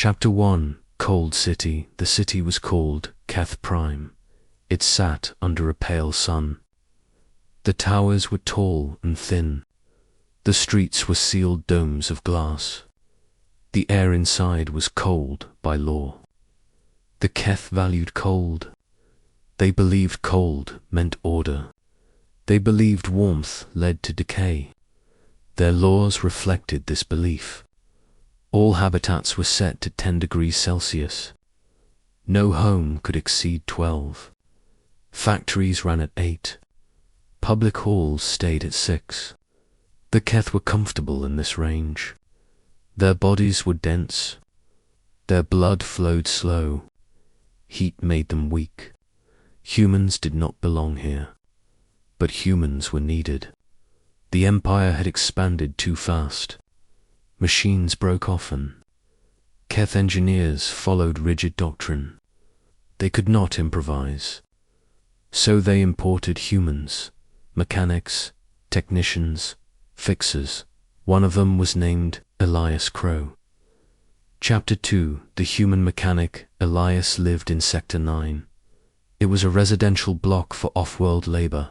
Chapter 1. Cold City. The city was called Keth Prime. It sat under a pale sun. The towers were tall and thin. The streets were sealed domes of glass. The air inside was cold by law. The Keth valued cold. They believed cold meant order. They believed warmth led to decay. Their laws reflected this belief. All habitats were set to 10 degrees Celsius. No home could exceed 12. Factories ran at 8. Public halls stayed at 6. The Keth were comfortable in this range. Their bodies were dense. Their blood flowed slow. Heat made them weak. Humans did not belong here. But humans were needed. The empire had expanded too fast. Machines broke often. Keth engineers followed rigid doctrine. They could not improvise. So they imported humans, mechanics, technicians, fixers. One of them was named Elias Crow. Chapter 2. The human mechanic. Elias lived in Sector 9. It was a residential block for off-world labor.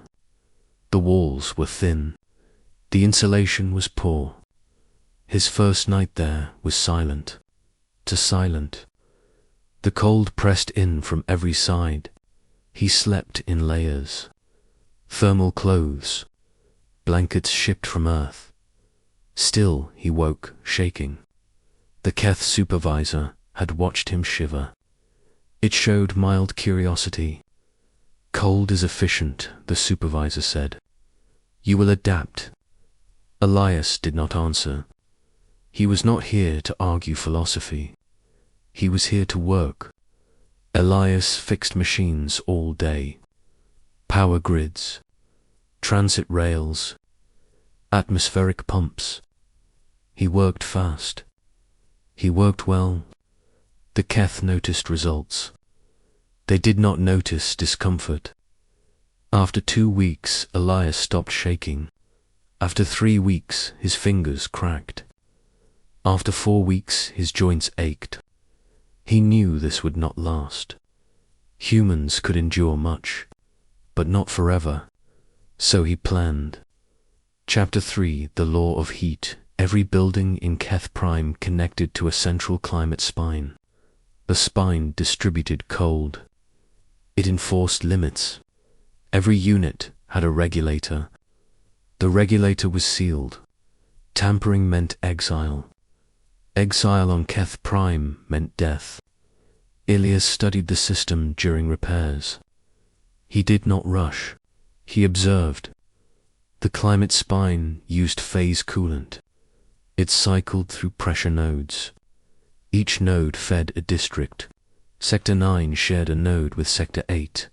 The walls were thin. The insulation was poor. His first night there was silent. To silent. The cold pressed in from every side. He slept in layers. Thermal clothes. Blankets shipped from Earth. Still he woke, shaking. The Keth supervisor had watched him shiver. It showed mild curiosity. Cold is efficient, the supervisor said. You will adapt. Elias did not answer. He was not here to argue philosophy. He was here to work. Elias fixed machines all day. Power grids, transit rails, atmospheric pumps. He worked fast. He worked well. The Keth noticed results. They did not notice discomfort. After 2 weeks, Elias stopped shaking. After 3 weeks, his fingers cracked. After 4 weeks, his joints ached. He knew this would not last. Humans could endure much, but not forever. So he planned. Chapter 3. The Law of Heat. Every building in Keth Prime connected to a central climate spine. The spine distributed cold. It enforced limits. Every unit had a regulator. The regulator was sealed. Tampering meant exile. Exile on Keth Prime meant death. Elias studied the system during repairs. He did not rush. He observed. The climate spine used phase coolant. It cycled through pressure nodes. Each node fed a district. Sector 9 shared a node with Sector 8.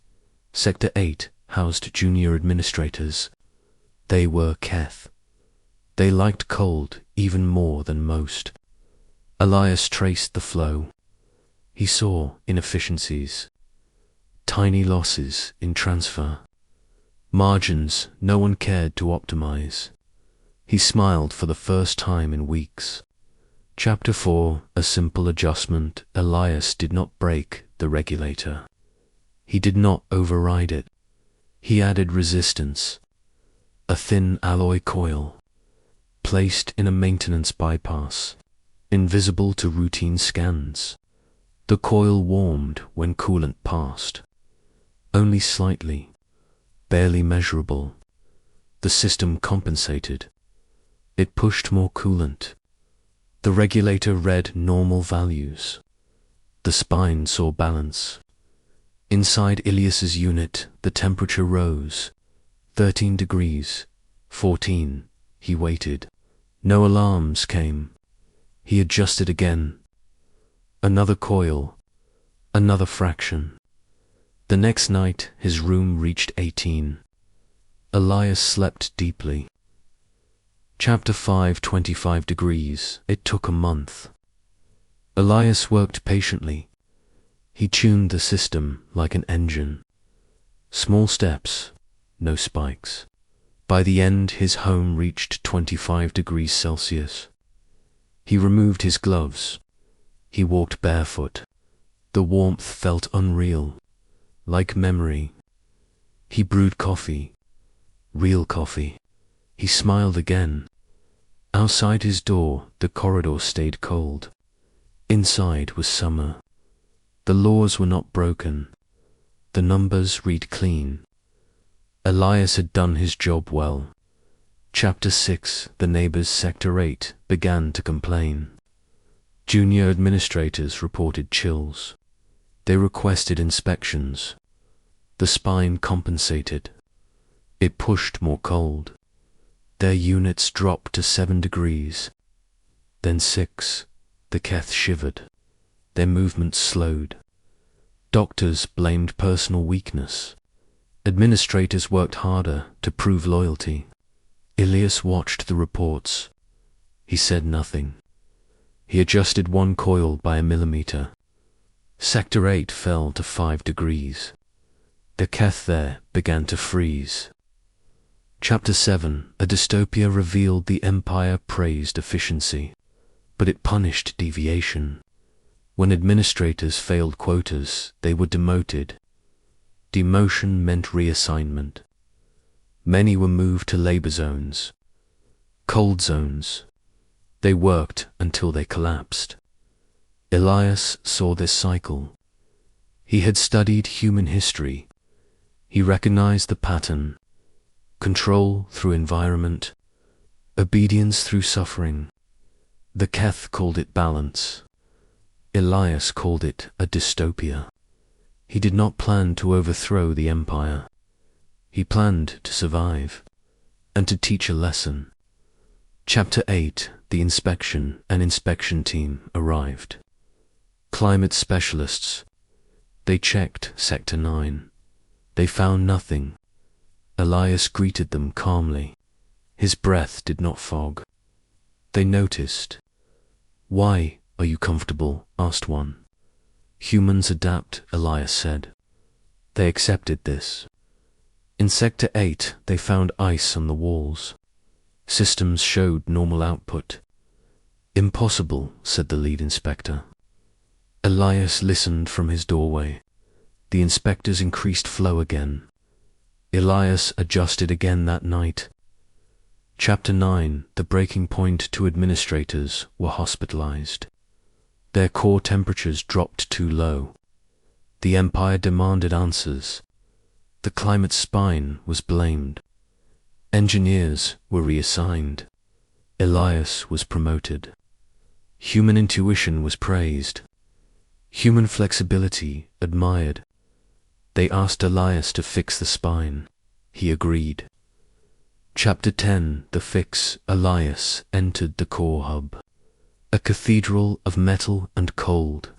Sector 8 housed junior administrators. They were Keth. They liked cold even more than most. Elias traced the flow. He saw inefficiencies, tiny losses in transfer, margins no one cared to optimize. He smiled for the first time in weeks. Chapter 4. A simple adjustment. Elias did not break the regulator. He did not override it. He added resistance. A thin alloy coil, placed in a maintenance bypass, invisible to routine scans. The coil warmed when coolant passed. Only slightly, barely measurable. The system compensated. It pushed more coolant. The regulator read normal values. The spine saw balance. Inside Elias's unit, the temperature rose. 13 degrees, 14. He waited. No alarms came. He adjusted again. Another coil, another fraction. The next night, his room reached 18. Elias slept deeply. Chapter 5. 25 degrees. It took a month. Elias worked patiently. He tuned the system like an engine. Small steps, no spikes. By the end, his home reached 25 degrees Celsius. He removed his gloves. He walked barefoot. The warmth felt unreal, like memory. He brewed coffee, real coffee. He smiled again. Outside his door, the corridor stayed cold. Inside was summer. The laws were not broken. The numbers read clean. Elias had done his job well. Chapter 6. The neighbors, Sector 8, began to complain. Junior administrators reported chills. They requested inspections. The spine compensated. It pushed more cold. Their units dropped to 7 degrees. Then 6. The Keth shivered. Their movements slowed. Doctors blamed personal weakness. Administrators worked harder to prove loyalty. Elias watched the reports. He said nothing. He adjusted one coil by a millimeter. Sector 8 fell to 5 degrees. The Keth there began to freeze. Chapter 7. A dystopia revealed the Empire praised efficiency, but it punished deviation. When administrators failed quotas, they were demoted. Demotion meant reassignment. Many were moved to labor zones, cold zones. They worked until they collapsed. Elias saw this cycle. He had studied human history. He recognized the pattern: control through environment, obedience through suffering. The Keth called it balance. Elias called it a dystopia. He did not plan to overthrow the empire. He planned to survive and to teach a lesson. Chapter 8. The inspection and inspection team arrived. Climate specialists. They checked Sector 9. They found nothing. Elias greeted them calmly. His breath did not fog. They noticed. "Why are you comfortable?" asked one. "Humans adapt," Elias said. They accepted this. In Sector 8, they found ice on the walls. Systems showed normal output. "Impossible," said the lead inspector. Elias listened from his doorway. The inspectors increased flow again. Elias adjusted again that night. Chapter 9. The breaking point. 2 administrators were hospitalized. Their core temperatures dropped too low. The empire demanded answers. The climate spine was blamed. Engineers were reassigned. Elias was promoted. Human intuition was praised. Human flexibility admired. They asked Elias to fix the spine. He agreed. Chapter 10. The fix. Elias entered the core hub, a cathedral of metal and cold.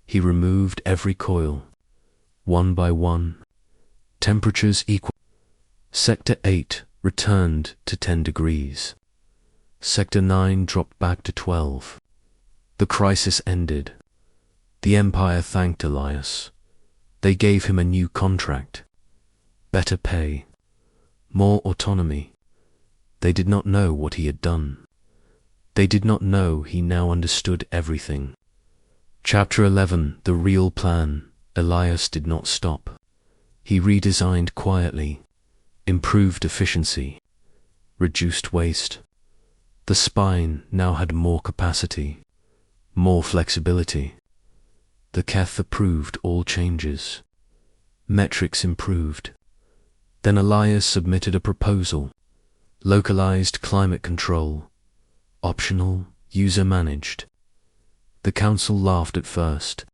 He removed every coil, one by one. Temperatures equal. Sector 8 returned to 10 degrees. Sector 9 dropped back to 12. The crisis ended. The empire thanked Elias. They gave him a new contract. Better pay. More autonomy. They did not know what he had done. They did not know he now understood everything. Chapter 11. The real plan. Elias did not stop. He redesigned quietly, improved efficiency, reduced waste. The spine now had more capacity, more flexibility. The Keth approved all changes. Metrics improved. Then Elias submitted a proposal: localized climate control, optional, user-managed. The council laughed at first.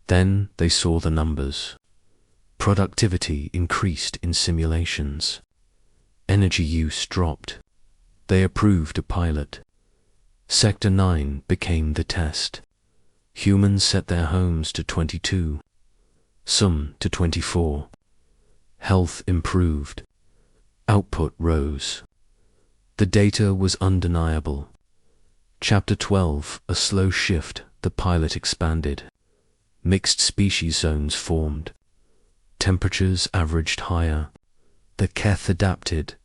Then they saw the numbers. Productivity increased in simulations. Energy use dropped. They approved a pilot. Sector 9 became the test. Humans set their homes to 22, some to 24. Health improved. Output rose. The data was undeniable. Chapter 12. A slow shift. The pilot expanded. Mixed species zones formed. Temperatures averaged higher. The Keth adapted.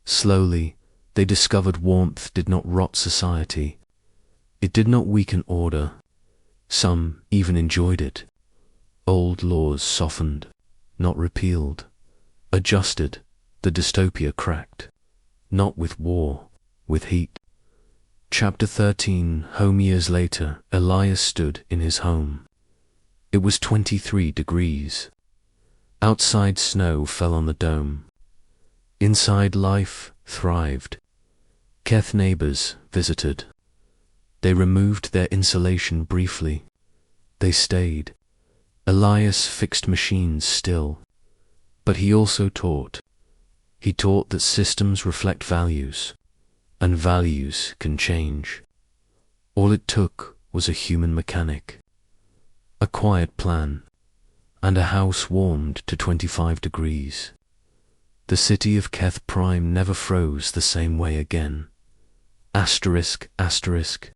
Slowly, they discovered warmth did not rot society. It did not weaken order. Some even enjoyed it. Old laws softened, not repealed, adjusted, the dystopia cracked, not with war, with heat. Chapter 13. Home. Years later, Elias stood in his home. It was 23 degrees. Outside snow fell on the dome. Inside life thrived. Keth neighbors visited. They removed their insulation briefly. They stayed. Elias fixed machines still. But he also taught. He taught that systems reflect values, and values can change. All it took was a human mechanic, a quiet plan, and a house warmed to 25 degrees. The city of Keth Prime never froze the same way again. Asterisk, asterisk.